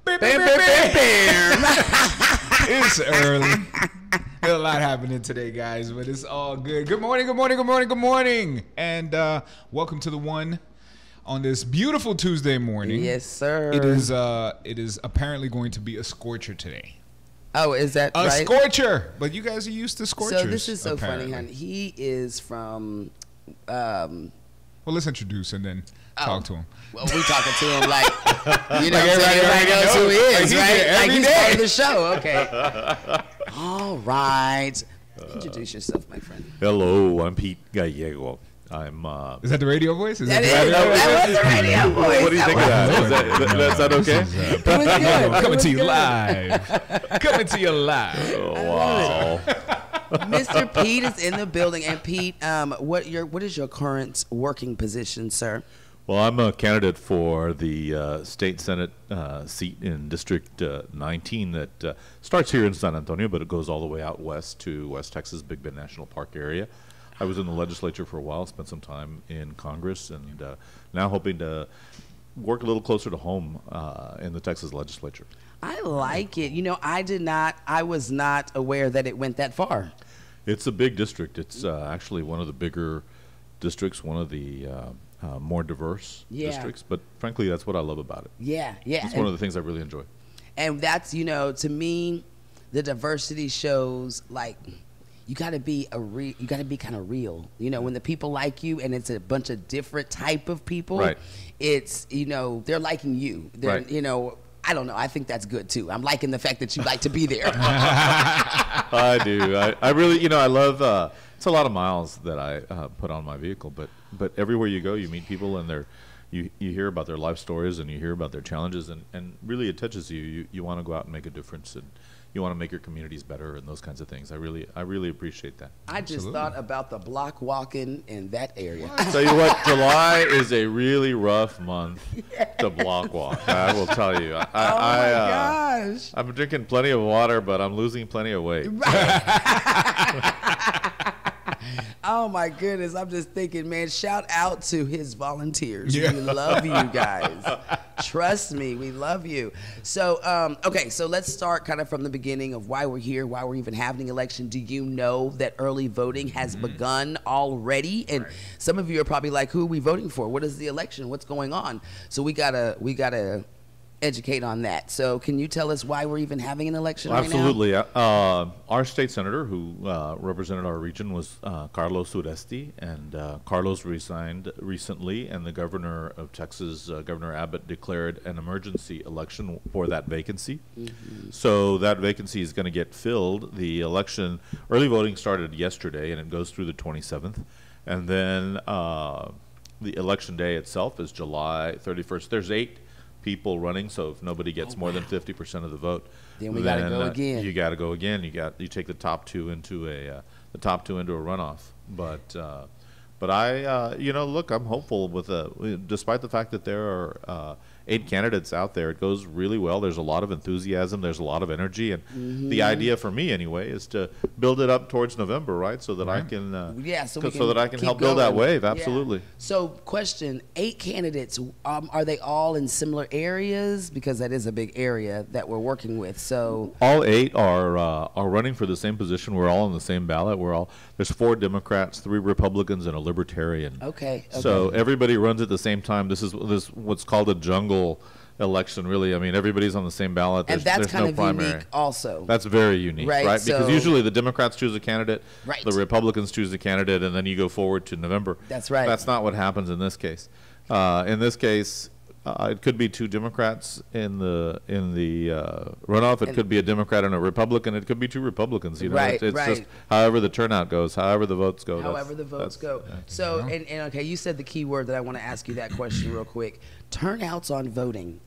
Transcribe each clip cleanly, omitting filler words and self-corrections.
Bam, bam, bam, bam. It's early. There's a lot happening today, guys, but it's all good. Good morning, good morning, good morning, good morning. And welcome to the one on this beautiful Tuesday morning. Yes, sir. It is apparently going to be a scorcher today. Oh, is that a right? scorcher? But you guys are used to scorchers. So this is so apparently. funny, honey. He is from... Well, let's introduce and then talk to him. Well, we talking to him like, you know, Like everybody knows who he is, Like right? Like he's day. part of the show. Okay. All right. Introduce yourself, my friend. Hello, I'm Pete Gallego. I'm. Is that the radio voice? Is That the is. radio voice? That was the radio voice. What do you think of that? Is that okay? It was good. Coming to you good. live. Coming to you live. Oh, wow. Mr. Pete is in the building. And Pete, what is your current working position, sir? Well, I'm a candidate for the state senate seat in District 19 that starts here in San Antonio, but it goes all the way out west to West Texas, Big Bend National Park area. I was in the legislature for a while, spent some time in Congress, and now hoping to work a little closer to home in the Texas legislature. I like it. You know, I was not aware that it went that far. It's a big district. It's actually one of the bigger districts, one of the more diverse districts. But frankly, that's what I love about it. Yeah, yeah. It's one of the things I really enjoy. And that's, you know, to me, the diversity shows like you got to be kind of real. You know, when the people like you and it's a bunch of different type of people, right. It's, you know, they're liking you. They're, right. you know, I don't know. I think that's good too. I'm liking the fact that you like to be there. I do. I really, you know, I love, it's a lot of miles that I put on my vehicle, but everywhere you go, you meet people and you hear about their life stories and you hear about their challenges and really it touches you. You want to go out and make a difference and you want to make your communities better and those kinds of things. I really appreciate that. I just thought about the block walking in that area. Tell you what, July is a really rough month to block walk. I will tell you. Oh my gosh! I'm drinking plenty of water, but I'm losing plenty of weight. Oh my goodness! I'm just thinking, man. Shout out to his volunteers. We love you guys. Trust me, we love you. So, okay, so let's start kind of from the beginning of why we're here, why we're even having an election. Do you know that early voting has begun already? And some of you are probably like, who are we voting for? What is the election? What's going on? So we gotta educate on that. So can you tell us why we're even having an election right now? Absolutely. Our state senator who represented our region was Carlos Uresti, and Carlos resigned recently, and the governor of Texas, Governor Abbott, declared an emergency election for that vacancy. So that vacancy is going to get filled. The election, early voting started yesterday, and it goes through the 27th. And then the election day itself is July 31st. There's 8 people running, so if nobody gets more than 50% of the vote, then we gotta go again. You got to go again. You take the top two into a runoff. But I you know, look, I'm hopeful with despite the fact that there are 8 candidates out there. It goes really well. There's a lot of enthusiasm. There's a lot of energy, and the idea for me anyway is to build it up towards November, right? So that I can so that I can help build that wave. Absolutely. Yeah. So, question: 8 candidates. Are they all in similar areas? Because that is a big area that we're working with. So all 8 are running for the same position. We're all on the same ballot. There's 4 Democrats, 3 Republicans, and a Libertarian. Okay. So everybody runs at the same time. This is what's called a jungle election, really. I mean, everybody's on the same ballot. And that's there's kind no of primary. unique also. That's very unique, right? Because So usually the Democrats choose a candidate, right. The Republicans choose a candidate, and then you go forward to November. That's right. That's not what happens in this case. In this case, it could be 2 Democrats in the runoff. It could be a Democrat and a Republican. It could be 2 Republicans. You know, Right, it's right. just however the turnout goes, however the votes go. However the votes go. So, and okay, you said the key word that I want to ask you that question real quick. Turnouts on voting.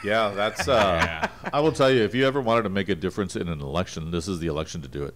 Yeah, that's. I will tell you, if you ever wanted to make a difference in an election, this is the election to do it.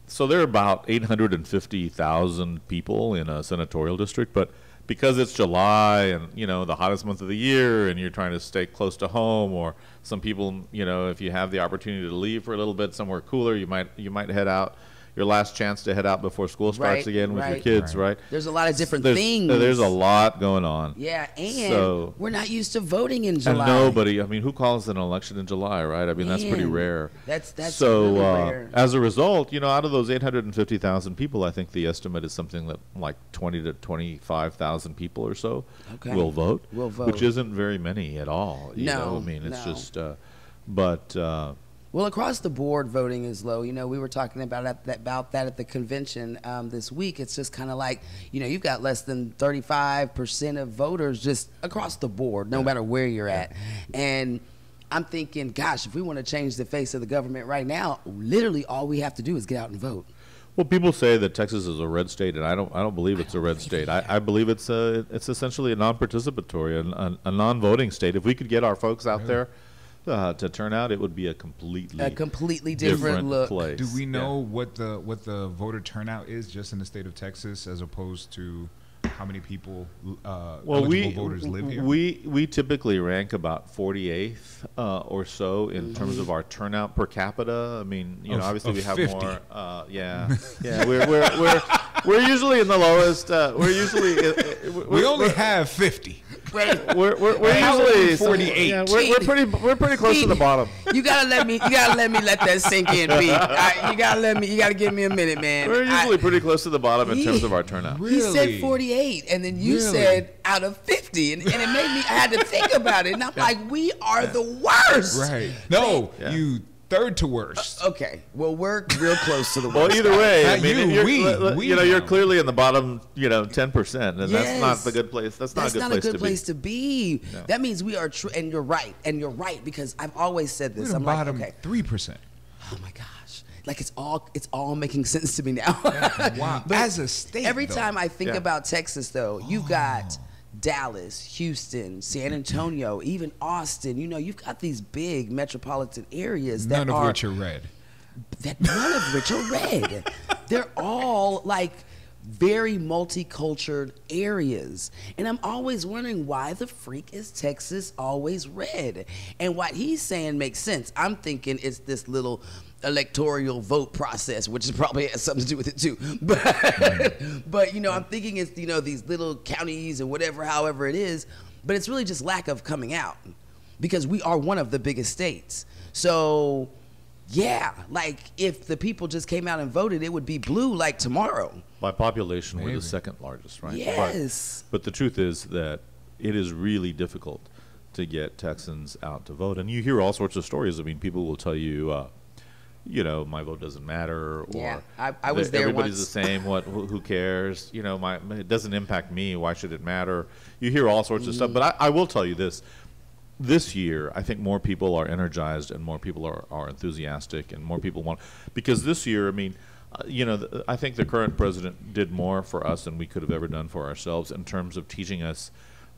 So there are about 850,000 people in a senatorial district, but because it's July and, you know, the hottest month of the year, and you're trying to stay close to home, or some people, you know, if you have the opportunity to leave for a little bit somewhere cooler, you might head out. your last chance to head out before school starts again with your kids, right? There's a lot of different things. There's a lot going on. Yeah, and we're not used to voting in July. And nobody, I mean, who calls an election in July, right? I mean, that's pretty rare. That's so really rare. As a result, out of those 850,000 people, I think the estimate is something that like 20 to 25,000 people or so will vote, which isn't very many at all. You know? I mean, it's just, well, across the board, voting is low. We were talking about that at the convention this week. It's just kind of like, you've got less than 35% of voters just across the board, no matter where you're at. And I'm thinking, gosh, if we want to change the face of the government right now, literally all we have to do is get out and vote. Well, people say that Texas is a red state, and I don't believe it's a red state. I believe it's essentially a non-participatory, a non-voting state. If we could get our folks out there to turn out, it would be a completely different look. place. Do we know what the voter turnout is just in the state of Texas, as opposed to how many people eligible voters live here? We typically rank about 48th or so in terms of our turnout per capita. I mean, obviously we have 50. more. We're usually in the lowest. We only have 50. We're usually 48. Yeah, we're pretty close to the bottom. You gotta let me let that sink in, B. You gotta give me a minute, man. We're usually pretty close to the bottom in terms of our turnout. He said 48, and then you said out of 50, and it made me. I had to think about it, and I'm like, we are the worst. Right? No, you third to worst. Okay, well, we're real close to the worst. Well, either way, I mean, you're now. clearly in the bottom, 10%, and that's not the good place. That's not a good place to be. No. That means we are true, and you're right, because I've always said this. I'm bottom like, 3%. Oh my gosh. Like it's all making sense to me now. Wow. But as a state, every time I think about Texas, though, you've got Dallas, Houston, San Antonio, even Austin. You've got these big metropolitan areas none of which are red. None of which are red. They're all like very multicultural areas. And I'm always wondering, why the freak is Texas always red? And what he's saying makes sense. I'm thinking it's this little electoral vote process, which is probably has something to do with it too. But I'm thinking it's these little counties and however it is, but it's really just lack of coming out, because we are one of the biggest states. So yeah, like if the people just came out and voted, it would be blue like tomorrow. By population, we're the second largest, right? Yes. But the truth is that it is really difficult to get Texans out to vote, and you hear all sorts of stories. I mean, people will tell you, my vote doesn't matter, or I was there everybody's once. the same. Who cares? It doesn't impact me. Why should it matter? You hear all sorts of stuff. But I will tell you this: this year, I think more people are energized and more people are enthusiastic and more people want. Because this year, I mean, I think the current president did more for us than we could have ever done for ourselves in terms of teaching us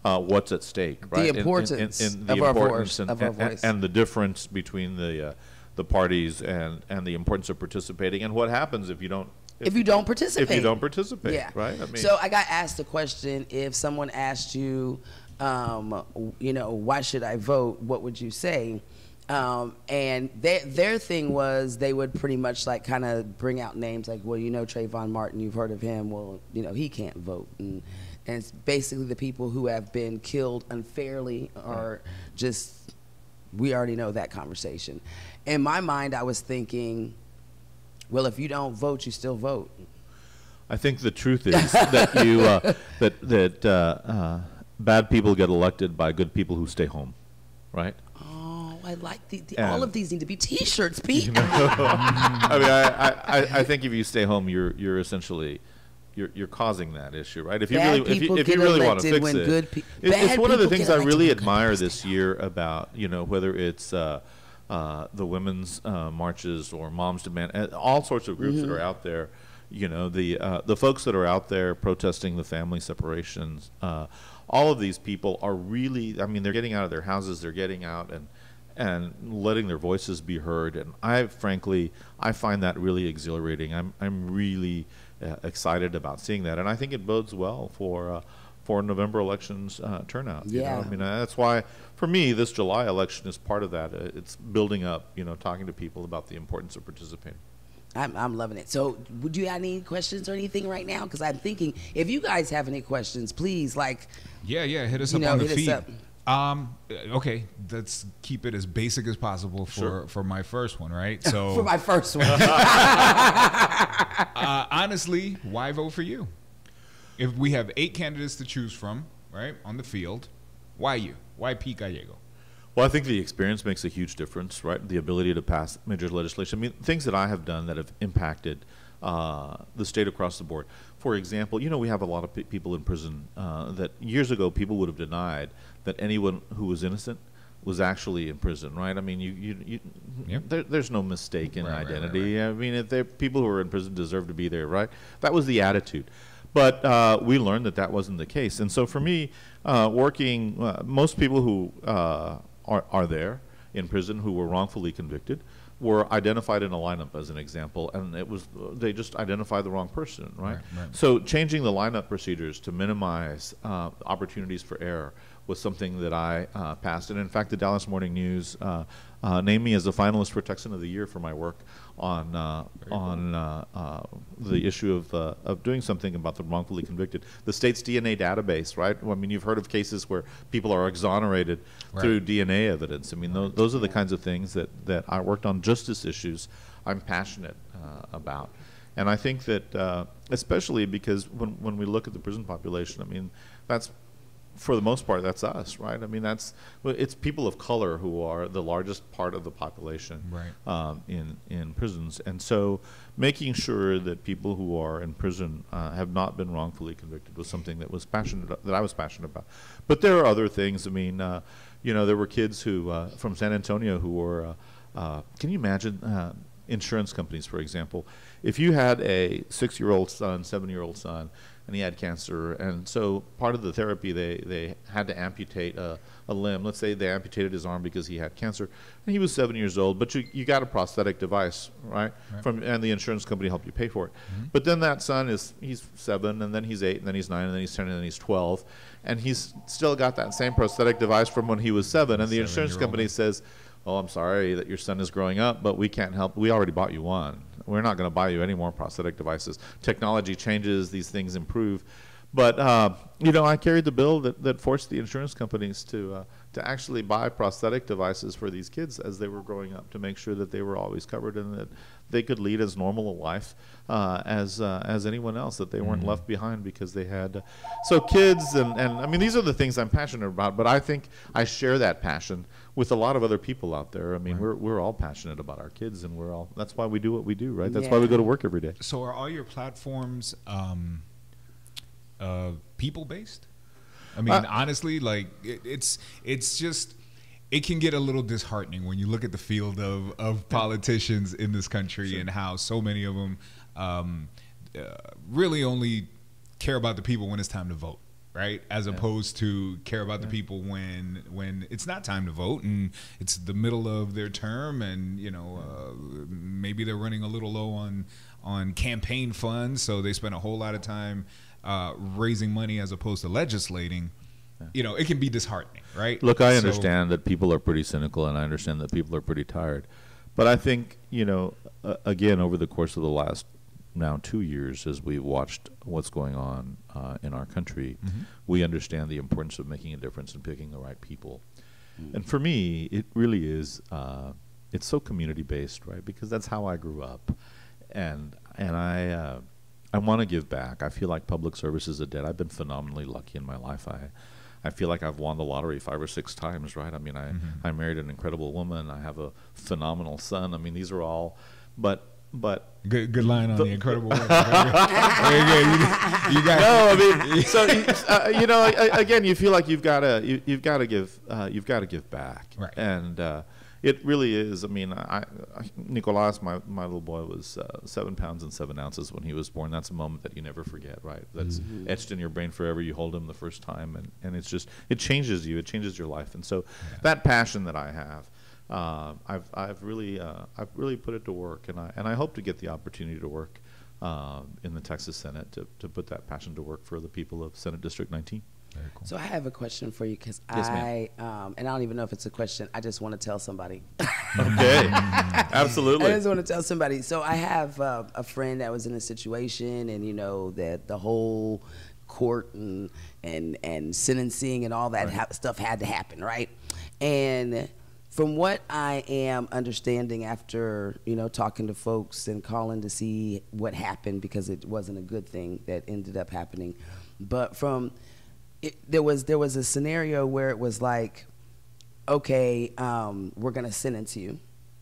what's at stake, right? The importance of our voice, and the difference between the parties and the importance of participating, and what happens if you don't participate. Yeah. Right? I mean, so I got asked a question: if someone asked you, why should I vote? What would you say? And their thing was they would pretty much like kind of bring out names like, well, Trayvon Martin, you've heard of him. Well, he can't vote. And it's basically the people who have been killed unfairly are just, we already know that conversation. In my mind, I was thinking, well, if you don't vote, you still vote. I think the truth is that bad people get elected by good people who stay home, right? Oh, I like all of these need to be T-shirts, Pete. I mean, I think if you stay home, you're essentially you're causing that issue, right? If you really want to fix it, it's one of the things I really admire this year about whether it's the women's marches or Moms Demand, all sorts of groups that are out there. The folks that are out there protesting the family separations. All of these people are really, I mean, they're getting out of their houses, they're getting out and letting their voices be heard. And I find that really exhilarating. I'm really excited about seeing that. And I think it bodes well for November elections turnout. Yeah. I mean, that's why, for me, this July election is part of that. It's building up, talking to people about the importance of participating. I'm loving it. So, would you have any questions or anything right now? Because I'm thinking, if you guys have any questions, please, like, yeah, hit us up on the hit us feed. up. Okay, let's keep it as basic as possible for my first one, right? So For my first one. honestly, why vote for you? If we have 8 candidates to choose from, right, on the field, why you? Why Pete Gallego? Well, I think the experience makes a huge difference, right? The ability to pass major legislation. I mean, things that I have done that have impacted the state across the board. For example, we have a lot of people in prison that years ago people would have denied that anyone who was innocent was actually in prison, right? I mean, there's no mistaken identity. Right. I mean, if people who are in prison deserve to be there, right? That was the attitude. But we learned that wasn't the case. And so for me, most people who are there in prison who were wrongfully convicted were identified in a lineup, as an example, and they just identified the wrong person, right? So changing the lineup procedures to minimize opportunities for error was something that I passed. And in fact, the Dallas Morning News named me as a finalist for Texan of the Year for my work on the issue of doing something about the wrongfully convicted. The state's DNA database, right? I mean, you've heard of cases where people are exonerated through DNA evidence. I mean, those are the kinds of things that I worked on, justice issues I'm passionate about. And I think that especially because when we look at the prison population, I mean, that's, for the most part, that's us, right? I mean, it's people of color who are the largest part of the population in prisons. And so making sure that people who are in prison have not been wrongfully convicted was something that I was passionate about. But there are other things. I mean, there were kids who from San Antonio who were, can you imagine insurance companies, for example, if you had a 6-year-old son, 7-year-old son, and he had cancer, and so part of the therapy they had to amputate a limb. Let's say they amputated his arm because he had cancer, and he was 7 years old, but you got a prosthetic device, right? And the insurance company helped you pay for it. But then that son he's 7, and then he's 8, and then he's 9, and then he's 10, and then he's 12, and he's still got that same prosthetic device from when he was 7, and the insurance company says, "Oh, I'm sorry that your son is growing up, but we can't help. We already bought you one. We're not going to buy you any more prosthetic devices." Technology changes, these things improve. But, I carried the bill that forced the insurance companies to actually buy prosthetic devices for these kids as they were growing up, to make sure that they were always covered and that they could lead as normal a life as anyone else, that they weren't left behind because they had. So kids, and I mean, these are the things I'm passionate about, but I think I share that passion with a lot of other people out there. I mean, we're all passionate about our kids, and that's why we do what we do, right? That's why we go to work every day. So are all your platforms people-based? I mean, honestly, like it's just, it can get a little disheartening when you look at the field of politicians in this country and how so many of them really only care about the people when it's time to vote, right? As opposed to care about the people when it's not time to vote and it's the middle of their term, and maybe they're running a little low on campaign funds, so they spend a whole lot of time raising money as opposed to legislating. It can be disheartening, right? Look, I understand that people are pretty cynical, and I understand that people are pretty tired. But I think, again, over the course of the last now 2 years, as we've watched what's going on in our country, we understand the importance of making a difference and picking the right people. And for me, it really is, it's so community-based, right? Because that's how I grew up. And I want to give back. I feel like public service is a debt. I've been phenomenally lucky in my life. I feel like I've won the lottery 5 or 6 times, right? I mean, I married an incredible woman. I have a phenomenal son. I mean, these are all, but good line on the incredible woman. Very good. You got. No, I mean, so again, you feel like you've got to give back, right? And it really is. I mean, Nicolas, my little boy, was 7 pounds and 7 ounces when he was born. That's a moment that you never forget, right? That's etched in your brain forever. You hold him the first time, and it's just, it changes you. It changes your life. And so that passion that I have, I've really put it to work, and I hope to get the opportunity to work in the Texas Senate to put that passion to work for the people of Senate District 19. Very cool. So I have a question for you, because Yes, and I don't even know if it's a question. I just want to tell somebody. Okay, absolutely. I just want to tell somebody. So I have a friend that was in a situation, and that the whole court and sentencing and all that stuff had to happen, right? And from what I am understanding after talking to folks and calling to see what happened, because it wasn't a good thing that ended up happening, but there was a scenario where it was like, okay, we're gonna sentence you,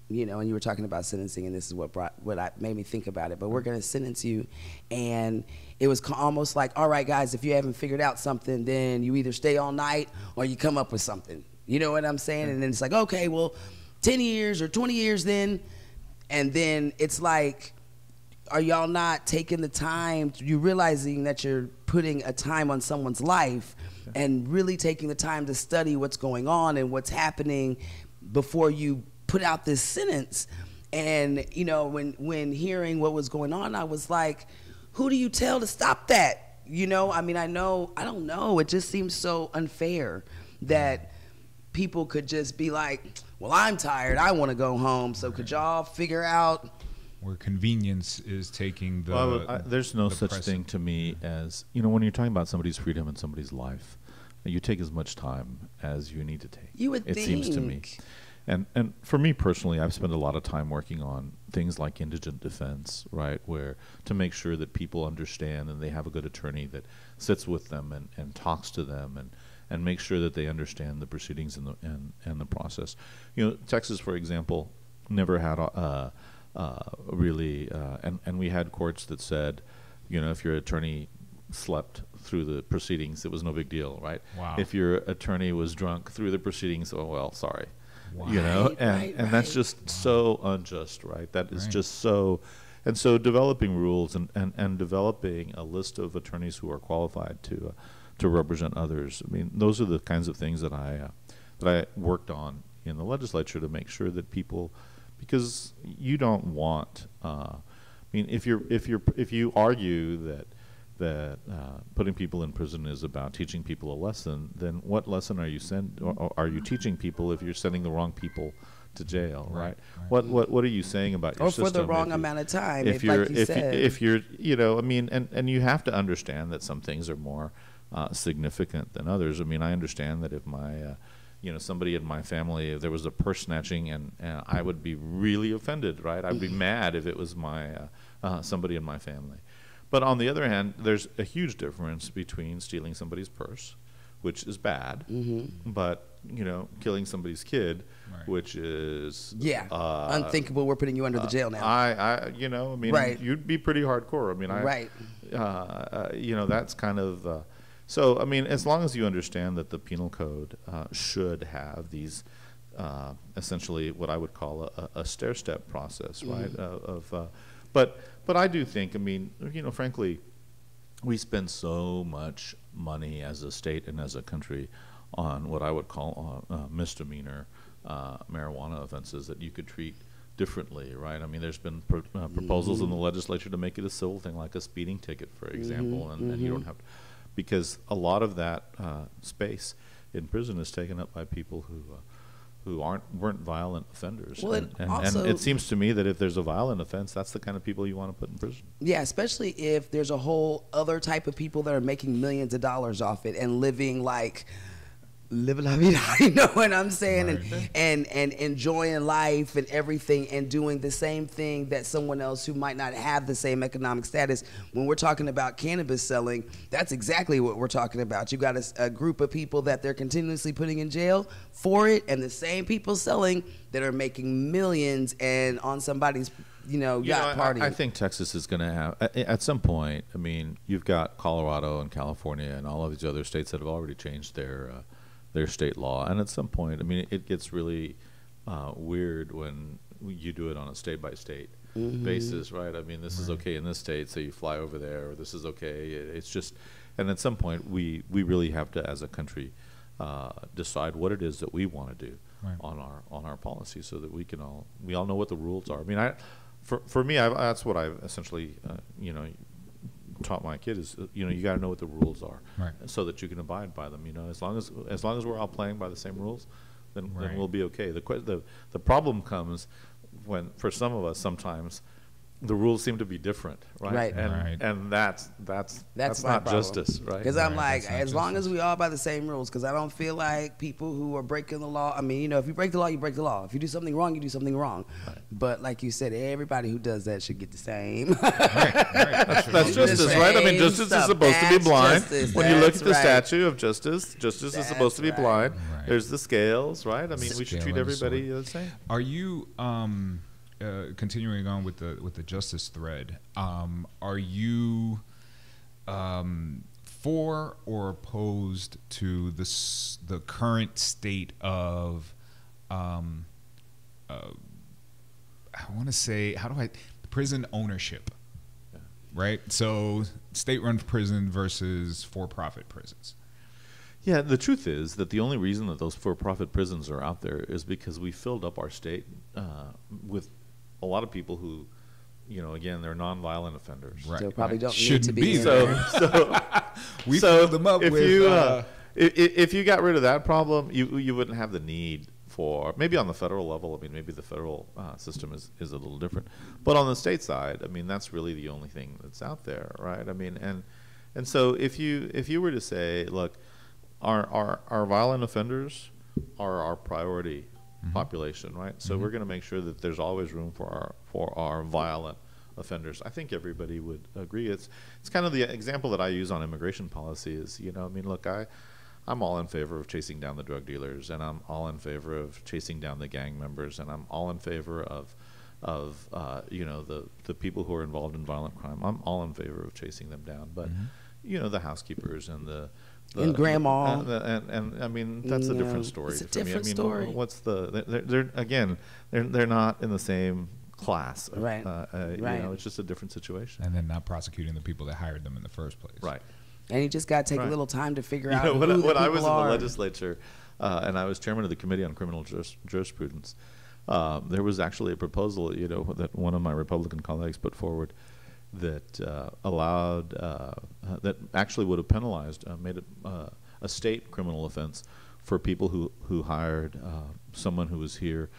and you were talking about sentencing, and this is what made me think about it. But we're gonna sentence you, and it was almost like, all right, guys, if you haven't figured out something, then you either stay all night or you come up with something. You know what I'm saying? And then it's like, okay, well, 10 years or 20 years then, and then it's like, are y'all not taking the time? You realizing that you're putting a time on someone's life, and really taking the time to study what's going on and what's happening before you put out this sentence. And when hearing what was going on, I was like, who do you tell to stop that? I mean, I don't know. It just seems so unfair that people could just be like, well, I'm tired, I want to go home, so could y'all figure out? Where convenience is taking the there's no such thing to me as, when you're talking about somebody's freedom and somebody's life, you take as much time as you need to take. You would think. It seems to me. And for me personally, I've spent a lot of time working on things like indigent defense, right, where to make sure that people understand and they have a good attorney that sits with them and talks to them and make sure that they understand the proceedings and the process. Texas, for example, never had really, and we had courts that said, if your attorney slept through the proceedings, it was no big deal, right? Wow. If your attorney was drunk through the proceedings, oh well, sorry. Wow. And that's just so unjust, right? That is just so. And so developing rules and developing a list of attorneys who are qualified to represent others. I mean, those are the kinds of things that I worked on in the legislature to make sure that people, because you don't want. I mean, if you argue that putting people in prison is about teaching people a lesson, then what lesson are you are you teaching people if you're sending the wrong people to jail, right? What are you saying about your system? Or for the wrong amount of time, if you're I mean, and you have to understand that some things are more significant than others. I mean, I understand that if my somebody in my family, if there was a purse snatching, and I would be really offended, right? I'd be mad if it was my somebody in my family. But on the other hand, there's a huge difference between stealing somebody's purse, which is bad, but killing somebody's kid, which is unthinkable. We're putting you under the jail now. I mean, you'd be pretty hardcore. I mean, that's kind of. So I mean, as long as you understand that the penal code should have these, essentially what I would call a stair-step process, right? But I do think, I mean, frankly, we spend so much money as a state and as a country on what I would call misdemeanor marijuana offenses that you could treat differently, right? I mean, there's been proposals in the legislature to make it a civil thing, like a speeding ticket, for example, and you don't have to, because a lot of that space in prison is taken up by people who weren't violent offenders. Well, and it seems to me that if there's a violent offense, that's the kind of people you want to put in prison. Yeah, especially if there's a whole other type of people that are making millions of dollars off it and living la vida, you know what I'm saying? Right. And enjoying life and everything, and doing the same thing that someone else who might not have the same economic status. When we're talking about cannabis selling, that's exactly what we're talking about. You got a group of people that they're continuously putting in jail for it, and the same people selling that are making millions and on somebody's yacht party. I think Texas is going to have, at some point, I mean, you've got Colorado and California and all of these other states that have already changed their state law, and at some point, I mean, it gets really weird when you do it on a state-by-state basis, right? I mean, this is okay in this state, so you fly over there, or this is okay. It's just, and at some point, we really have to, as a country, decide what it is that we want to do on our policy, so that we all know what the rules are. I mean, for me, that's what I've essentially, taught my kid is, you got to know what the rules are, so that you can abide by them. As long as we're all playing by the same rules, then Right. we'll be okay. The problem comes when, for some of us, sometimes the rules seem to be different, right? Right. And that's my not problem. justice, right? Because I'm Right, like, that's not as long justice. as we all by the same rules, because I don't feel like people who are breaking the law, I mean, you know, if you break the law, you break the law. If you do something wrong, you do something wrong. Right. But like you said, everybody who does that should get the same. That's justice, The right? I mean, same justice is stuff. supposed to be That's blind. justice. When you look That's at the right. statue of justice, justice is supposed to be That's blind. right. There's the scales, right? I mean, we should Scale treat and the everybody the same. Are you continuing on with the justice thread? Are you for or opposed to the current state of I want to say, prison ownership? Yeah. Right? So state-run prison versus for-profit prisons. Yeah, the truth is that the only reason that those for-profit prisons are out there is because we filled up our state with a lot of people who, you know, again, they're nonviolent offenders. Right. So probably don't need Shouldn't to be there. there. We So filled them up if with you if you got rid of that problem, you wouldn't have the need for, maybe on the federal level. I mean, maybe the federal system is a little different, but on the state side, I mean, that's really the only thing that's out there, right? I mean, and so if you were to say, look, our violent offenders are our priority population, right? So we're going to make sure that there's always room for our violent offenders. I think everybody would agree. It's kind of the example that I use on immigration policy is, you know, I mean, look, I'm all in favor of chasing down the drug dealers, and I'm all in favor of chasing down the gang members, and I'm all in favor of you know, the people who are involved in violent crime. I'm all in favor of chasing them down, but you know, the housekeepers and And grandma. and I mean, that's a different story. It's a for me. different I mean, story. What's they're not in the same class. Right. You Right. know, it's just a different situation. and then not prosecuting the people that hired them in the first place. Right. And you just got to take a Right. little time to figure You out know, who when the I people was in the are. legislature, and I was chairman of the Committee on Criminal Jurisprudence, there was actually a proposal, you know, that one of my Republican colleagues put forward that allowed, that actually would have penalized, made it a state criminal offense for people who hired someone who was here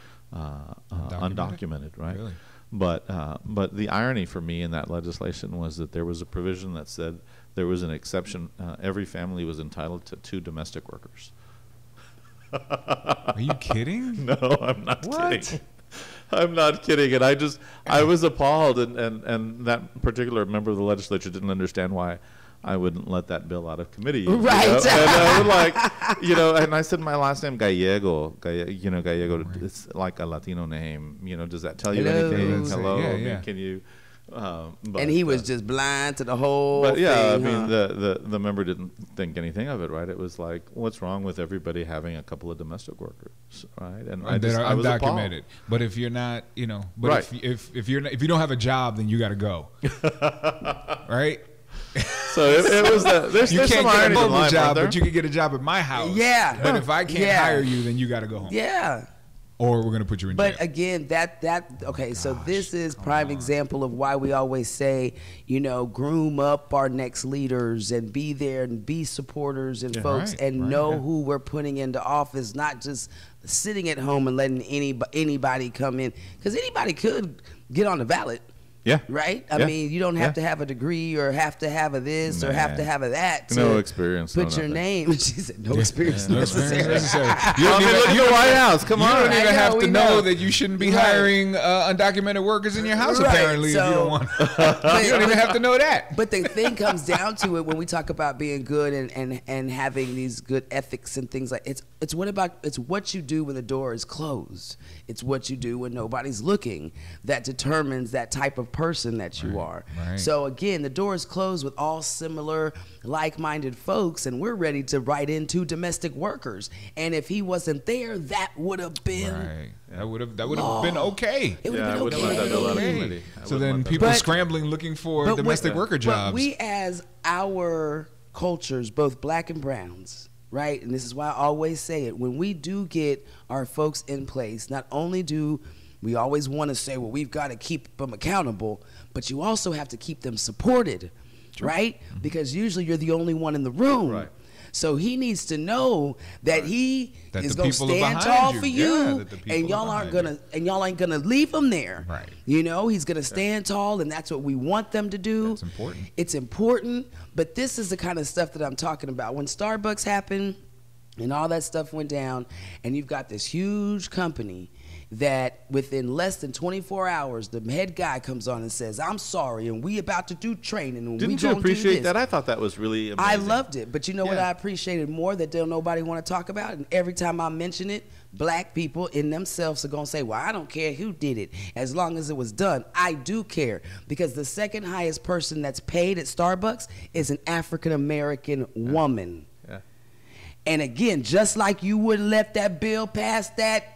undocumented, right? Really? But the irony for me in that legislation was that there was a provision that said there was an exception. Every family was entitled to 2 domestic workers. Are you kidding? No, I'm not What? kidding. I'm not kidding. And I was appalled, and that particular member of the legislature didn't understand why I wouldn't let that bill out of committee. You Right. know? And I was like, you know, and I said my last name, Gallego. You know, Gallego, Right. it's like a Latino name. You know, does that tell you Hello. anything? Yeah, Hello. yeah, I mean, yeah. can you? But, And he was just blind to the whole But yeah, thing. I mean, huh? the member didn't think anything of it, right? It was like, what's wrong with everybody having a couple of domestic workers, right? And that are I was appalled. undocumented. But if you're not, you know, but Right. if you don't have a job, then you got to go, right? So it was there's You some can't get a irony in mobile life, job, aren't there? but you can get a job at my house. Yeah. But if I can't Yeah. hire you, then you got to go home, Yeah. or we're gonna put you in But jail. again, okay, so gosh, this is come prime on. example of why we always say, you know, groom up our next leaders and be there and be supporters and Yeah. folks Right, and right, know yeah. who we're putting into office, not just sitting at home and letting anybody come in, because anybody could get on the ballot. Yeah. Right? I Yeah. mean, you don't have Yeah. to have a degree or have to have a this or have to Nah. have a that. To No experience, no Put your nothing. name. She said, no experience No experience necessary. necessary. You I don't mean, even- look at you the don't White even- House. Come You on. don't I even know, have we to know know. that you shouldn't be Right. hiring undocumented workers in your house. Right, Apparently, if you so- don't want, you don't even have to know that. But the thing comes down to it when we talk about being good and having these good ethics and things like it's what you do when the door is closed. It's what you do when nobody's looking that determines that type of person that you are. right. So again, the door is closed with all similar, like-minded folks, and we're ready to write into domestic workers. And if he wasn't there, that would have been. Right. That would have been okay. It would Yeah, I have been wouldn't let that bill out of okay. committee. I So wouldn't then let that people But- scrambling looking for But domestic we- worker jobs. But we, as our cultures, both black and browns, right? And this is why I always say it. When we do get our folks in place, not only do we always want to say, well, we've got to keep them accountable, but you also have to keep them supported, right? Because usually you're the only one in the room. Right. So he needs to know that he is going to stand tall for you, and y'all ain't gonna leave him there. Right. You know, he's gonna stand tall, and that's what we want them to do. That's important. It's important, but this is the kind of stuff that I'm talking about. When Starbucks happened and all that stuff went down, and you've got this huge company that within less than 24 hours, the head guy comes on and says, "I'm sorry, and we about to do training, and Didn't you appreciate that? I thought that was really amazing. I loved it, but you know what I appreciated more that nobody want to talk about? And every time I mention it, black people in themselves are going to say, well, I don't care who did it. As long as it was done, I do care. Because the second highest person that's paid at Starbucks is an African-American woman. Yeah. And again, just like you wouldn't let that bill pass that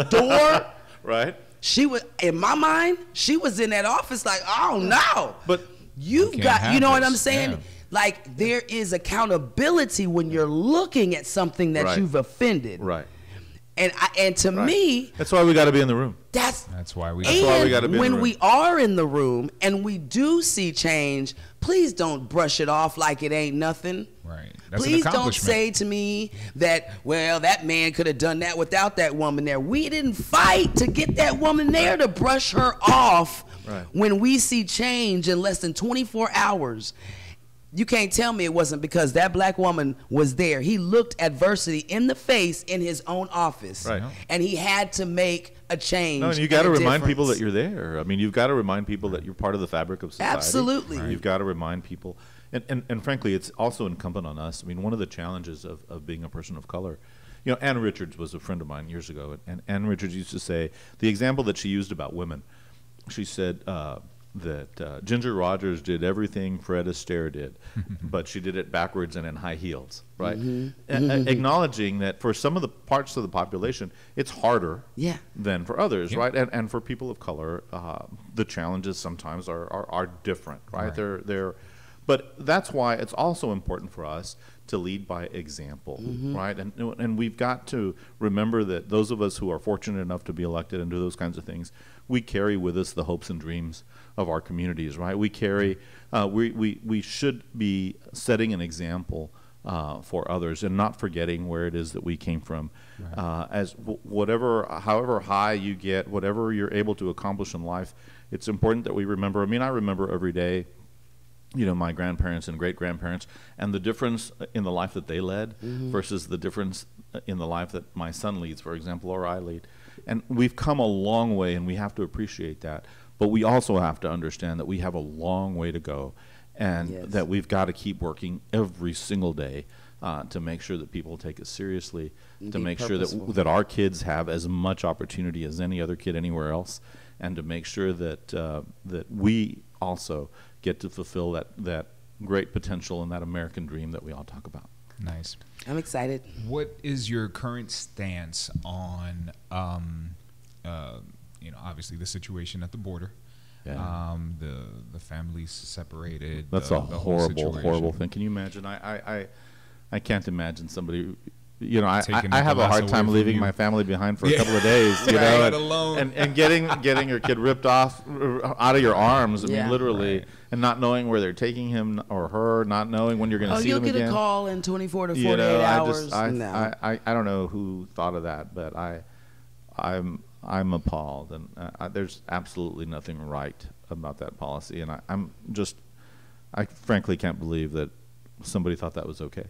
door, right? She was, in my mind, she was in that office like, oh no. But you know what I'm saying? Yeah. Like, there is accountability when you're looking at something that you've offended. Right. And to me, that's why we got to be in the room. That's why we got to be when we are in the room and we do see change, please don't brush it off like it ain't nothing. Right. That's please don't say to me that, well, that man could have done that without that woman there. We didn't fight to get that woman there to brush her off. Right. When we see change in less than 24 hours. You can't tell me it wasn't because that black woman was there. He looked adversity in the face in his own office. Right. And he had to make a change. No, and you got to remind people that you're there. I mean, you've got to remind people that you're part of the fabric of society. Absolutely. Right. You've got to remind people. And frankly, it's also incumbent on us. I mean, one of the challenges of being a person of color, you know, Ann Richards was a friend of mine years ago. And Ann Richards used to say, the example that she used about women, she said, that Ginger Rogers did everything Fred Astaire did, but she did it backwards and in high heels, right? Acknowledging that for some of the parts of the population, it's harder than for others, right? And for people of color, the challenges sometimes are different, right? But that's why it's also important for us to lead by example, right? And we've got to remember that those of us who are fortunate enough to be elected and do those kinds of things, we carry with us the hopes and dreams of our communities, right? We carry, we should be setting an example for others and not forgetting where it is that we came from. As however high you get, whatever you're able to accomplish in life, it's important that we remember. I mean, I remember every day, you know, my grandparents and great-grandparents, and the difference in the life that they led versus the difference in the life that my son leads, for example, or I lead. And we've come a long way, and we have to appreciate that. But we also have to understand that we have a long way to go, and that we've got to keep working every single day to make sure that people take us seriously, to make sure that our kids have as much opportunity as any other kid anywhere else, and to make sure that that we also get to fulfill that great potential and that American dream that we all talk about. Nice. I'm excited. What is your current stance on, you know, obviously the situation at the border? Yeah. The families separated. That's a horrible thing. Can you imagine? I can't imagine somebody. You know, I have a hard time leaving my family behind for a couple of days. You know, and getting your kid ripped off out of your arms. I mean, literally, and not knowing where they're taking him or her, not knowing when you're going to see them again. You'll get a call in 24 to 48 hours. I don't know who thought of that, but I'm appalled, and there's absolutely nothing right about that policy, and I frankly can't believe that somebody thought that was okay.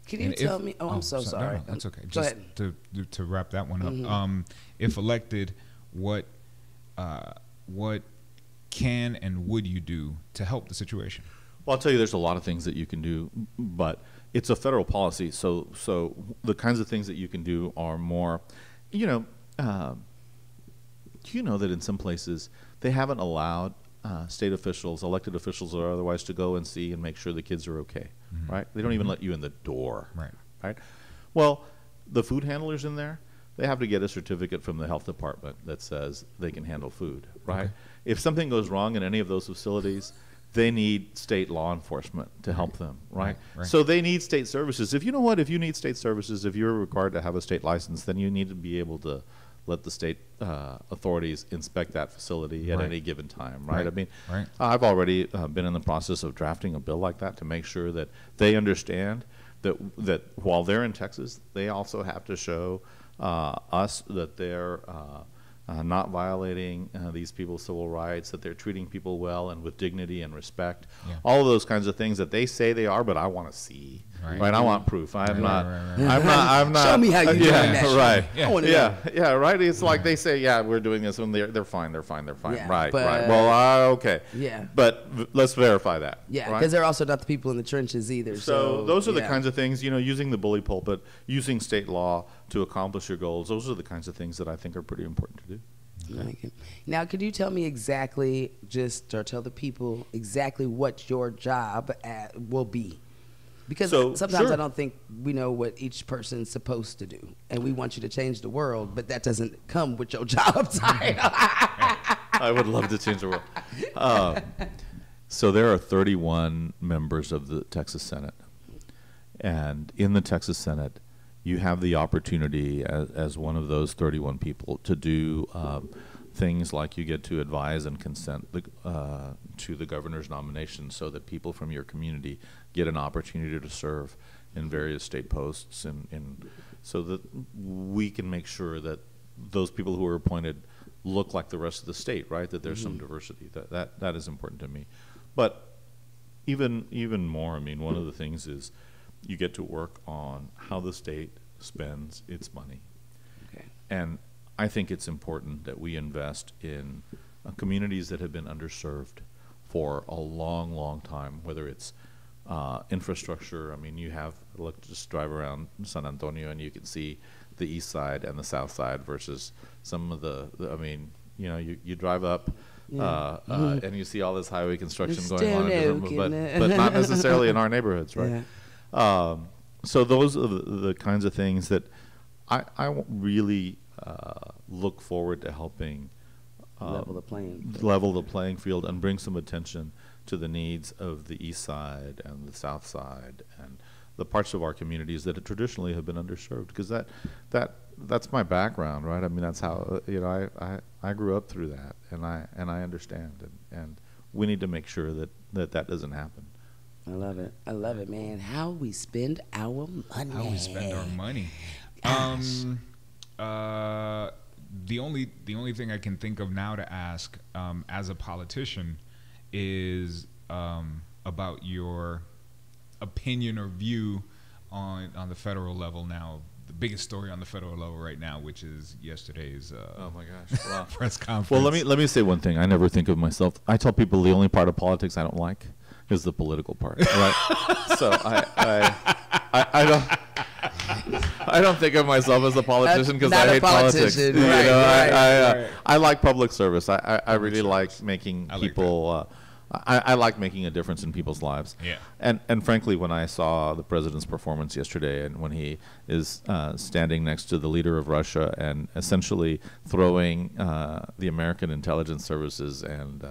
Can you tell me? Oh, I'm so sorry. No, that's okay. Go Just ahead. to wrap that one up. If elected, what can and would you do to help the situation? Well, I'll tell you, there's a lot of things that you can do, but it's a federal policy, so the kinds of things that you can do are more, you know, do you know that in some places they haven't allowed state officials, elected officials or otherwise, to go and see and make sure the kids are okay, right? They don't even let you in the door, right? Well, the food handlers in there, they have to get a certificate from the health department that says they can handle food, right? Okay. If something goes wrong in any of those facilities, they need state law enforcement to help them, right? So they need state services. If you know what, if you need state services, if you're required to have a state license, then you need to be able to let the state authorities inspect that facility at any given time, right? I mean, I've already been in the process of drafting a bill like that to make sure that they understand that while they're in Texas, they also have to show us that they're not violating these people's civil rights, that they're treating people well and with dignity and respect. Yeah. All of those kinds of things that they say they are, but I want to see. Right. I want proof. I'm not. Show me how you're doing that. Right. Yeah. Right. It's like they say, yeah, we're doing this, and they're fine. Yeah, right. Well, okay. Yeah. But let's verify that. Yeah, because they're also not the people in the trenches either. So those are the kinds of things, using the bully pulpit, using state law to accomplish your goals. Those are the kinds of things that I think are pretty important to do. Okay. Now, could you tell me exactly, or tell the people exactly what your job will be? Because sometimes I don't think we know what each person's supposed to do. And we want you to change the world, but that doesn't come with your job title. I would love to change the world. So there are 31 members of the Texas Senate. And in the Texas Senate, you have the opportunity as one of those 31 people to do things like you get to advise and consent to the governor's nomination so that people from your community get an opportunity to serve in various state posts, and so that we can make sure that those people who are appointed look like the rest of the state, right? That there's some diversity. That is important to me. But even more, I mean, one of the things is you get to work on how the state spends its money. Okay. And I think it's important that we invest in communities that have been underserved for a long, long time, whether it's infrastructure. I mean, just drive around San Antonio and you can see the east side and the south side versus some of you drive up and you see all this highway construction going on, but not necessarily in our neighborhoods, right? Yeah. So those are the kinds of things that I really look forward to helping level the playing field and bring some attention to the needs of the east side and the south side and the parts of our communities that traditionally have been underserved, because that's my background, right? I mean, that's how I grew up through that, and I understand, and we need to make sure that doesn't happen. I love it, man. How we spend our money. The only thing I can think of now to ask as a politician is about your opinion or view on the federal level now. The biggest story on the federal level right now, which is yesterday's oh my gosh, wow. press conference. Well, let me say one thing. I never think of myself. I tell people the only part of politics I don't like is the political part, right? So I don't think of myself as a politician because I hate politics. I like public service. I really like making people. I like making a difference in people's lives. Yeah. And frankly, when I saw the president's performance yesterday, and when he is standing next to the leader of Russia and essentially throwing the American intelligence services and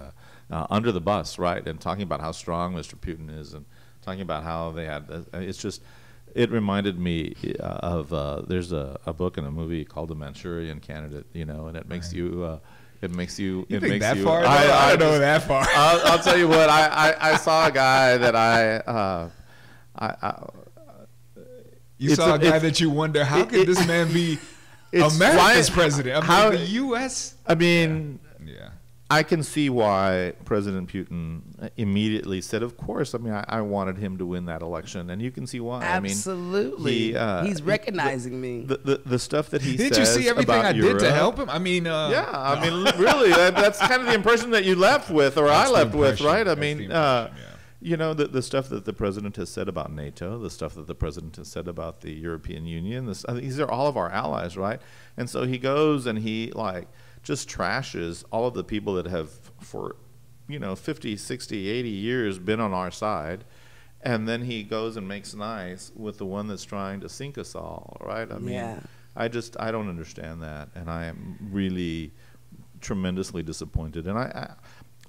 under the bus, right, and talking about how strong Mr. Putin is, and talking about how they had, it reminded me of there's a book and a movie called The Manchurian Candidate, and it makes you. It makes you. You think that far? I don't know that far. I'll tell you what. I saw a guy that You saw a guy that you wonder, how could this man be America's president? I mean, the U.S. I mean, yeah. I can see why President Putin immediately said, of course, I mean, I wanted him to win that election. And you can see why. Absolutely. I mean, he's recognizing me. The stuff that he says. Did you see everything I did to help him? I mean, yeah, I mean, really, that's kind of the impression that you left with, or I left with, right? I mean, the stuff that the president has said about NATO, the stuff that the president has said about the European Union, these are all of our allies, right? And so he goes and he, just trashes all of the people that have for 50, 60, 80 years been on our side, and then he goes and makes nice with the one that's trying to sink us all, right? I mean, I don't understand that, and I am really tremendously disappointed. And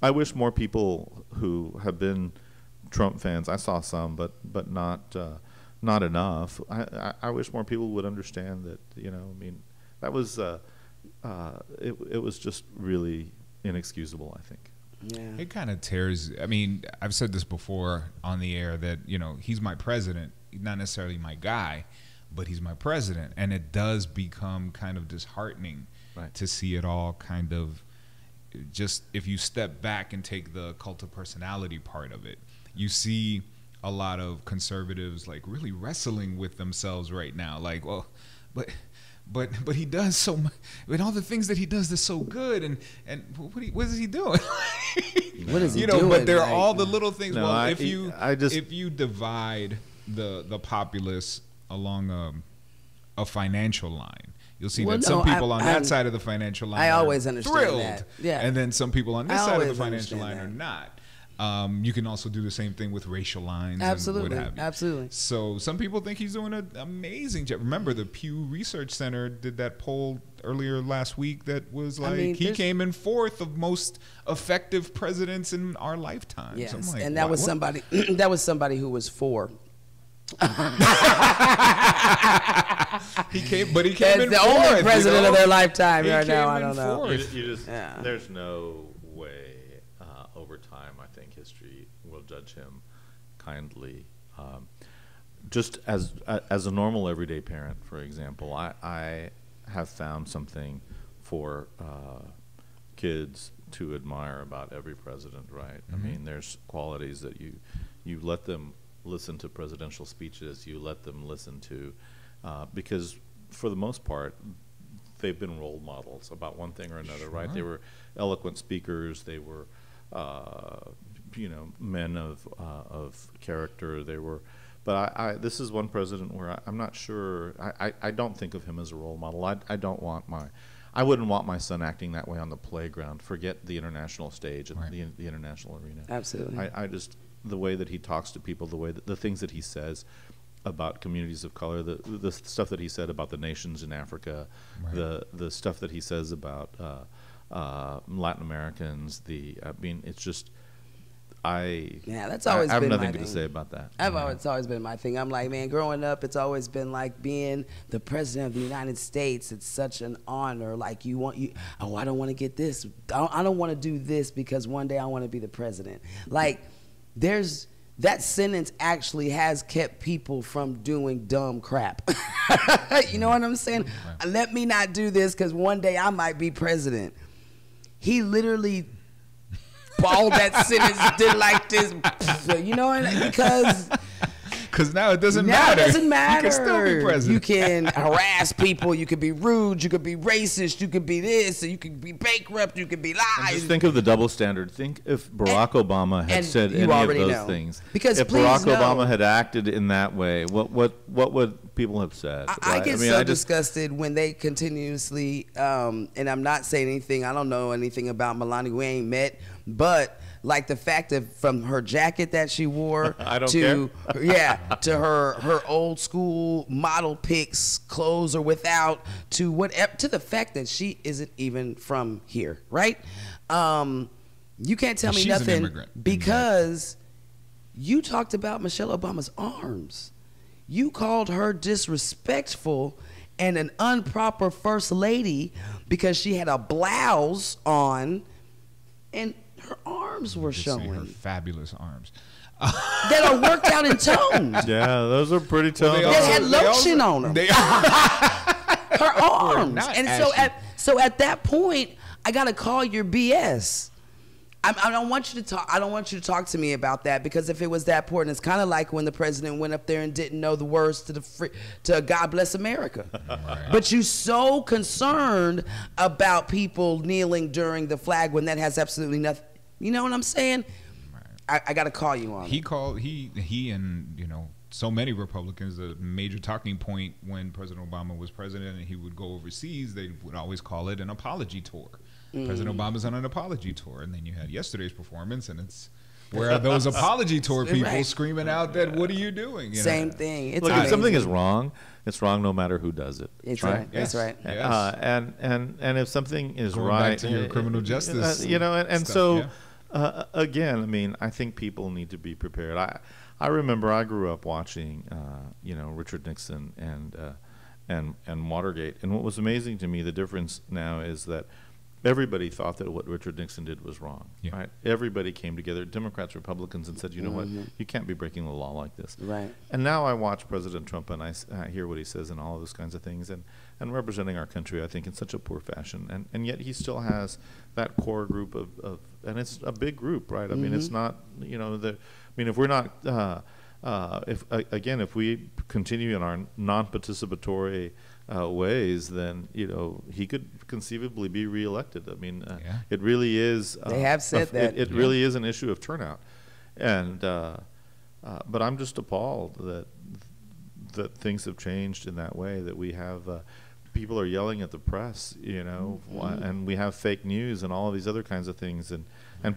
I wish more people who have been Trump fans, I saw some, but not enough. I wish more people would understand that, that was it was just really inexcusable, I think. Yeah. It kind of tears. I mean, I've said this before on the air that, he's my president, not necessarily my guy, but he's my president. And it does become kind of disheartening to see it all kind of just, if you step back and take the cult of personality part of it, you see a lot of conservatives like really wrestling with themselves right now. Like, well, but he does so much, with all the things that he does that's so good, and what is he doing? What is he doing? But there are all the little things. No, well, if you divide the populace along a financial line, you'll see that some people on that side of the financial line I always understand thrilled, that. Yeah. And then some people on this side of the financial line that. are not. You can also do the same thing with racial lines. Absolutely, and what have you. absolutely. So some people think he's doing an amazing job. Remember, the Pew Research Center did that poll earlier last week that was like, he came in 4th of most effective presidents in our lifetime. Yes, So I'm like, and that was somebody. That was somebody who was for. He came in the fourth, only president of their lifetime right now. I don't know. There's no way over time, I think history will judge him kindly. Just as a normal everyday parent, for example, I have found something for kids to admire about every president, right? I mean, there's qualities that you let them listen to presidential speeches, you let them listen to, because for the most part, they've been role models about one thing or another, right? They were eloquent speakers, they were, men of character, they were, but this is one president where I'm not sure, I don't think of him as a role model. I wouldn't want my son acting that way on the playground. Forget the international stage and the international arena. Absolutely. I just, the way that he talks to people, the things that he says about communities of color, the stuff that he said about the nations in Africa, the stuff that he says about Latin Americans, it's just, that's always I have been nothing my to thing. say about that. It's always been my thing. I'm like, man, growing up, it's always been like being the president of the United States. It's such an honor. Like I don't want to get this. I don't want to do this because one day I want to be the president. Like, that sentence actually has kept people from doing dumb crap. You know what I'm saying? Let me not do this because one day I might be president. He literally balled that sentence, did like this, you know, because now it doesn't matter. Now it doesn't matter. You can still be president. You can harass people. You could be rude. You could be racist. You could be this. You could be bankrupt. You could be lies. And just think of the double standard. Think if Barack Obama had said any of those things. Because if Barack Obama had acted in that way, what would people have said? I get so disgusted when they continuously, and I'm not saying anything. I don't know anything about Melania. We ain't met, but like the fact that from her jacket that she wore to her old school model pics, clothes or without, to whatever, to the fact that she isn't even from here, right? You can't tell me nothing because you talked about Michelle Obama's arms. You called her disrespectful and an improper first lady because she had a blouse on and her arms were showing. Her fabulous arms. That are worked out in tones. Yeah, those are pretty toned. That had lotion on them. Her arms. And so at that point, I gotta call your BS. I don't want you to talk. I don't want you to talk to me about that, because if it was that important, it's kind of like when the president went up there and didn't know the words to God Bless America. Right. But you so concerned about people kneeling during the flag when that has absolutely nothing. You know what I'm saying? Right. I got to call you on. He and so many Republicans, a major talking point when President Obama was president and he would go overseas, they would always call it an apology tour. President Obama's on an apology tour, and then you had yesterday's performance, and it's where are those apology tour people screaming out that what are you doing? Same thing. It's Look, if something is wrong, it's wrong no matter who does it. It's right. Yes. That's right. Yes. And if something is Going right, back to your criminal justice, again, I mean, I think people need to be prepared. I remember I grew up watching, Richard Nixon and Watergate, and what was amazing to me, the difference now is that everybody thought that what Richard Nixon did was wrong, Yeah. right? Everybody came together, Democrats, Republicans, and said, you know what, you can't be breaking the law like this. Right. And now I watch President Trump, and I hear what he says and all of those kinds of things, and representing our country, I think, in such a poor fashion. And yet he still has that core group of and it's a big group, right? I mean, it's not, you know, if we're not, if we continue in our non-participatory ways, then, you know, he could conceivably be reelected. I mean, it really is. They have said that. It really is an issue of turnout. And but I'm just appalled that things have changed in that way, that we have people are yelling at the press, you know, and we have fake news and all of these other kinds of things, and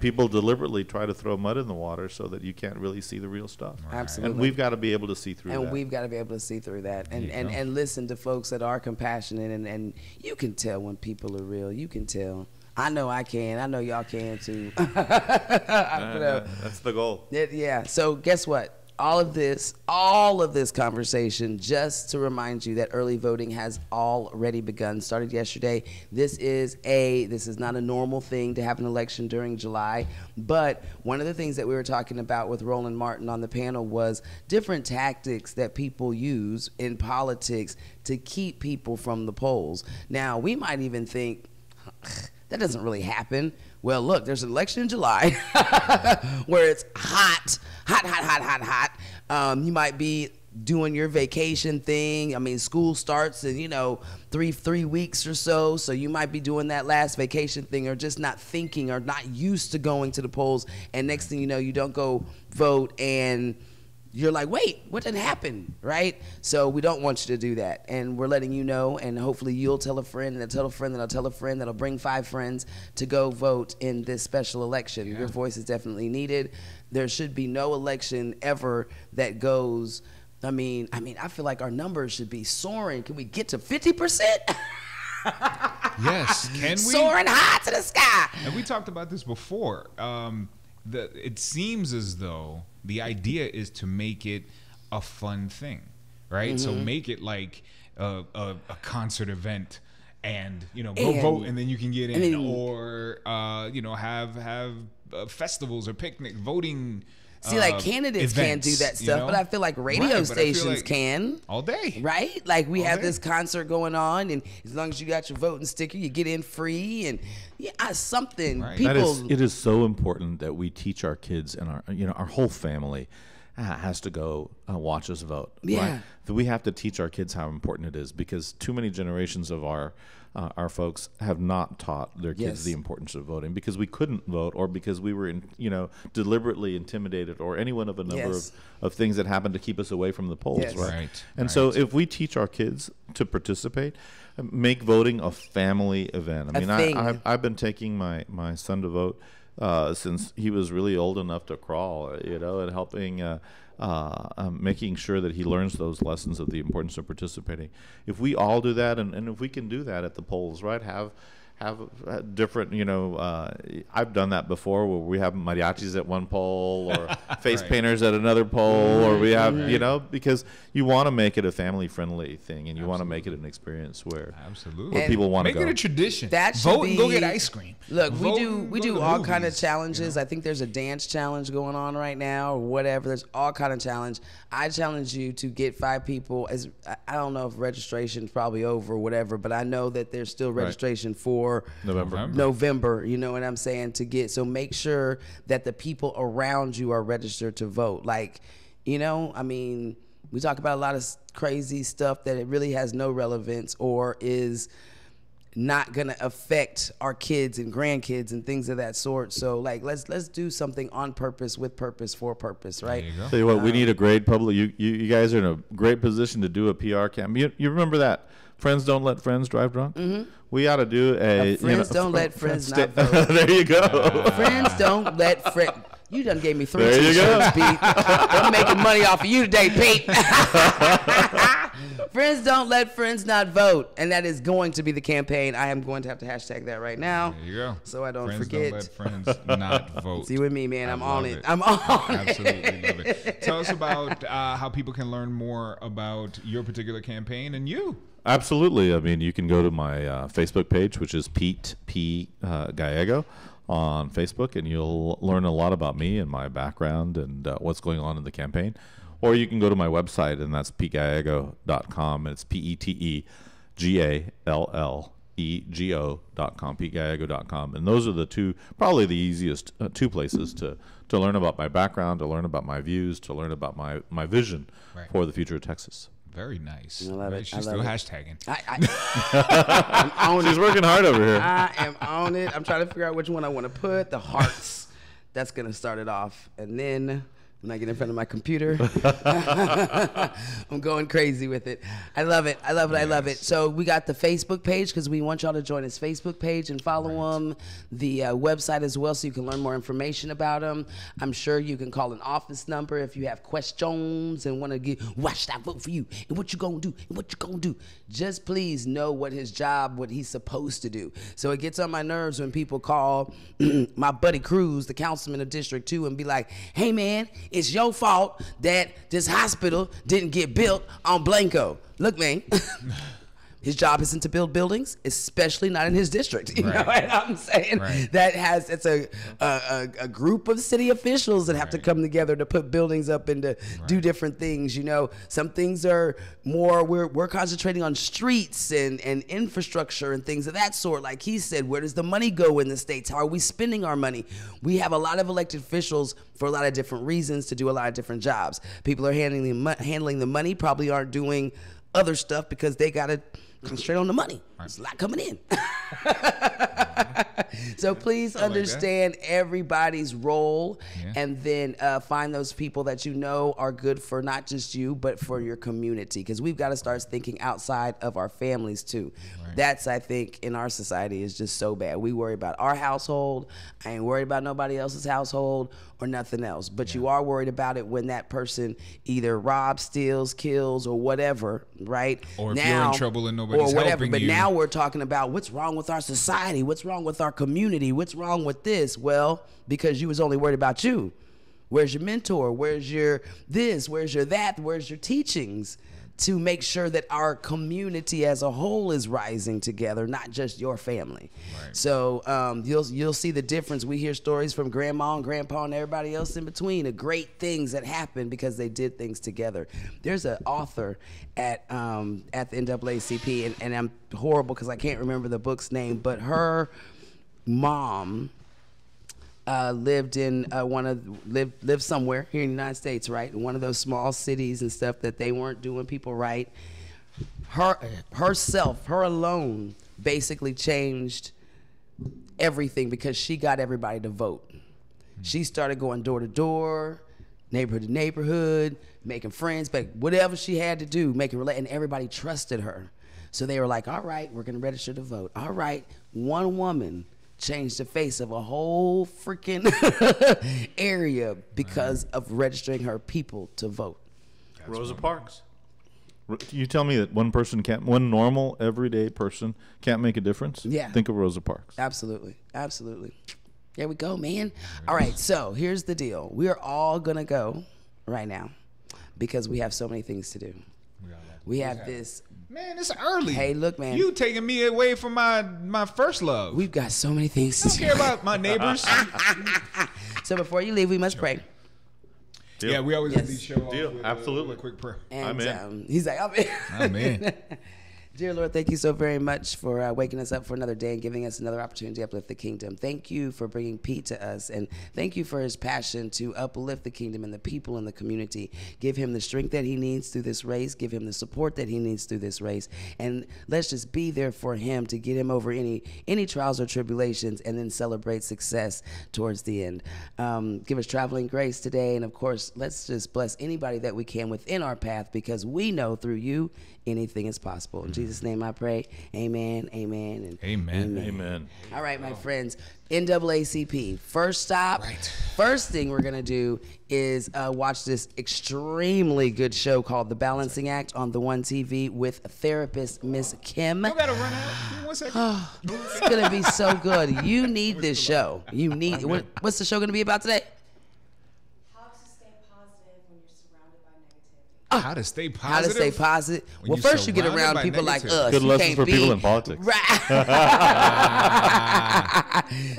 people deliberately try to throw mud in the water so that you can't really see the real stuff. Right. Absolutely. And we've got to be able to see through that. And we've got to be able to see through that and listen to folks that are compassionate, and you can tell when people are real. You can tell. I know I can. I know y'all can too. That's the goal. Yeah. So guess what? All of this conversation, just to remind you that early voting has already begun, started yesterday. This is not a normal thing to have an election during July, but one of the things that we were talking about with Roland Martin on the panel was different tactics that people use in politics to keep people from the polls. Now, we might even think, that doesn't really happen. Well, look, there's an election in July where it's hot. You might be doing your vacation thing. I mean, school starts in, you know, three weeks or so. So you might be doing that last vacation thing, or just not thinking or not used to going to the polls. And next thing you know, you don't go vote, and you're like, wait, what did happen, right? So we don't want you to do that. And we're letting you know, and hopefully you'll tell a friend, and they'll tell a friend, and they'll tell a friend, that'll bring 5 friends to go vote in this special election. Your voice is definitely needed. There should be no election ever that goes, I mean, I feel like our numbers should be soaring. Can we get to 50%? Yes, can we? Soaring high to the sky. And we talked about this before. It seems as though the idea is to make it a fun thing, right? So make it like a concert event, and go vote, and then you can get in, or have festivals or picnic voting. See, like candidates can't do that stuff, but I feel like radio stations can. All day. Right? Like we have this concert going on, and as long as you got your voting sticker, you get in free, and something. Right. It is so important that we teach our kids, and our whole family has to go watch us vote. Yeah. Right? That we have to teach our kids how important it is, because too many generations of our folks have not taught their kids the importance of voting, because we couldn't vote, or because we were deliberately intimidated, or any one of a number of things that happened to keep us away from the polls. Right. And so if we teach our kids to participate, make voting a family event. I mean, I've been taking my son to vote since he was really old enough to crawl, and helping making sure that he learns those lessons of the importance of participating. If we all do that, and if we can do that at the polls, right, have different, I've done that before, where we have mariachis at one poll, or face painters at another poll, or we have, because you want to make it a family-friendly thing, and you want to make it an experience where people want to go. Make it a tradition. That should vote and go get ice cream. Look, we do all kind of challenges. I think there's a dance challenge going on right now, or whatever. There's all kind of challenge. I challenge you to get 5 people. I don't know if registration's probably over or whatever, but I know that there's still registration for November, you know what I'm saying, to get. So make sure that the people around you are registered to vote. Like, we talk about a lot of crazy stuff that it really has no relevance, or is not gonna affect our kids and grandkids and things of that sort. So like, let's do something on purpose, with purpose, for purpose, right? There you go. Tell you what, we need a great public. You guys are in a great position to do a PR campaign. You remember that? Friends don't let friends drive drunk. Mm-hmm. We ought to do friends don't let friends not vote. There you go. Friends don't let friends. You done gave me 3 t-shirts, Pete. I'm making money off of you today, Pete. Friends don't let friends not vote, and that is going to be the campaign. I am going to have to hashtag that right now. There you go. So I don't friends forget. Don't let friends not vote. See with me, man. I'm on it. Absolutely love it. Tell us about how people can learn more about your particular campaign and you. Absolutely. I mean, you can go to my Facebook page, which is Pete P. Gallego on Facebook, and you'll learn a lot about me and my background and what's going on in the campaign. Or you can go to my website, and that's PeteGallego.com, and it's PeteGallego.com, PeteGallego.com. And those are the probably the easiest two places to learn about my background, to learn about my views, to learn about my vision for the future of Texas. Very nice. I love it. She's still hashtagging. I'm on She's working hard over here. I am on it. I'm trying to figure out which one I want to put. The hearts. That's going to start it off. And then when I get in front of my computer, I'm going crazy with it. I love it. I love it. I love it. So we got the Facebook page because we want y'all to join his Facebook page and follow him. The website as well so you can learn more information about him. I'm sure you can call an office number if you have questions and want to get, why should I vote for you? And what you going to do? And what you going to do? Just please know what his job, what he's supposed to do. So it gets on my nerves when people call my buddy Cruz, the councilman of District 2, and be like, hey, man, it's your fault that this hospital didn't get built on Blanco. Look, man, his job isn't to build buildings, especially not in his district. You know what I'm saying? It's a group of city officials that have to come together to put buildings up and to do different things. You know, some things are more, we're concentrating on streets and infrastructure and things of that sort. Like he said, where does the money go in the states? How are we spending our money? We have a lot of elected officials for a lot of different reasons to do a lot of different jobs. People are handling the money, probably aren't doing other stuff because they got to concentrate on the money. There's a lot coming in. So please understand everybody's role and then find those people that you know are good for not just you, but for your community. Because we've got to start thinking outside of our families too. That's, I think, in our society is just so bad. We worry about our household. I ain't worried about nobody else's household or nothing else. But you are worried about it when that person either robs, steals, kills, or whatever, right? Or if you're in trouble and nobody's helping But you. now we're talking about what's wrong with our society, what's wrong with our community, what's wrong with this? Well, because you was only worried about you. Where's your mentor? Where's your this? Where's your that? Where's your teachings? To make sure that our community as a whole is rising together, not just your family. So you'll see the difference. We hear stories from grandma and grandpa and everybody else in between of great things that happened because they did things together. There's an author at the NAACP, and I'm horrible because I can't remember the book's name, but her mom lived in lived somewhere here in the United States, right? In one of those small cities and stuff that they weren't doing people right. Her alone basically changed everything because she got everybody to vote. She started going door to door, neighborhood to neighborhood, making friends, but whatever she had to do, and everybody trusted her. So they were like, all right, we're gonna register to vote. All right, one woman changed the face of a whole freaking area because of registering her people to vote. Rosa Parks. You tell me that one normal, everyday person can't make a difference? Yeah. Think of Rosa Parks. Absolutely. Absolutely. There we go, man. All right, so here's the deal. We are all going to go right now because we have so many things to do. We have this. Man, it's early. Hey, look, man. You taking me away from my first love. We've got so many things to do. I don't care about my neighbors. So before you leave, we must pray. Deal. Yeah, we always have these show off with Absolutely. a quick prayer. And I'm in. he's like, I'm in. I'm in. Dear Lord, thank you so very much for waking us up for another day and giving us another opportunity to uplift the kingdom. Thank you for bringing Pete to us, and thank you for his passion to uplift the kingdom and the people in the community. Give him the strength that he needs through this race. Give him the support that he needs through this race. And let's just be there for him to get him over any trials or tribulations and then celebrate success towards the end. Give us traveling grace today, and of course, let's just bless anybody that we can within our path because we know through you anything is possible. In Jesus' name I pray. Amen, amen, and Amen. Amen. All right, my friends. NAACP. First stop. Right. First thing we're going to do is watch this extremely good show called The Balancing Act on the One TV with therapist Miss Kim. You gotta run out. Give me 1 second. It's going to be so good. You need this show. You need. What's the show going to be about today? How to stay positive when you're surrounded by negativity. How to stay positive. How to stay positive. When Well, you're first you get surrounded around by people like negativity. us. Good You lessons can't for people be- in politics.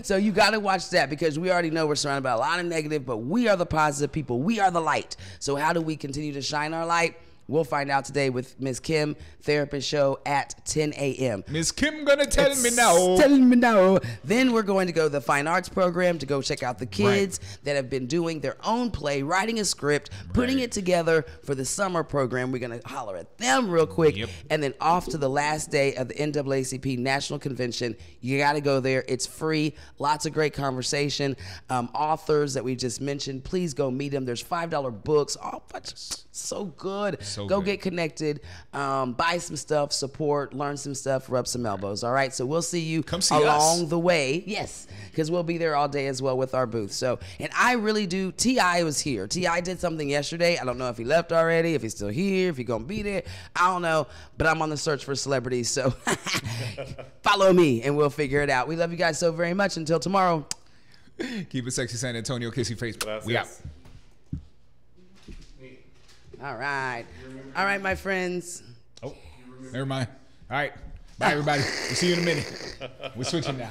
So you got to watch that because we already know we're surrounded by a lot of negative, but we are the positive people. We are the light. So how do we continue to shine our light? We'll find out today with Ms. Kim, Therapist Show at 10 a.m. Miss Kim gonna tell me now. Telling me now. Then we're going to go to the Fine Arts program to go check out the kids that have been doing their own play, writing a script, putting it together for the summer program. We're going to holler at them real quick. Yep. And then off to the last day of the NAACP National Convention. You got to go there. It's free. Lots of great conversation. Authors that we just mentioned, please go meet them. There's $5 books. Oh, so good. So go good. get connected. Buy some stuff, support, learn some stuff, rub some elbows. All right. So we'll see you Come see along us. the way. Yes, because we'll be there all day as well with our booth. So, and I really do. T.I. was here. T.I. did something yesterday. I don't know if he left already, if he's still here, if he's going to be there. I don't know. But I'm on the search for celebrities. So follow me and we'll figure it out. We love you guys so very much. Until tomorrow. Keep it sexy, San Antonio. Kissy face. We out. All right. All right, my friends. Oh, never mind. All right. Bye, everybody. We'll see you in a minute. We're switching now.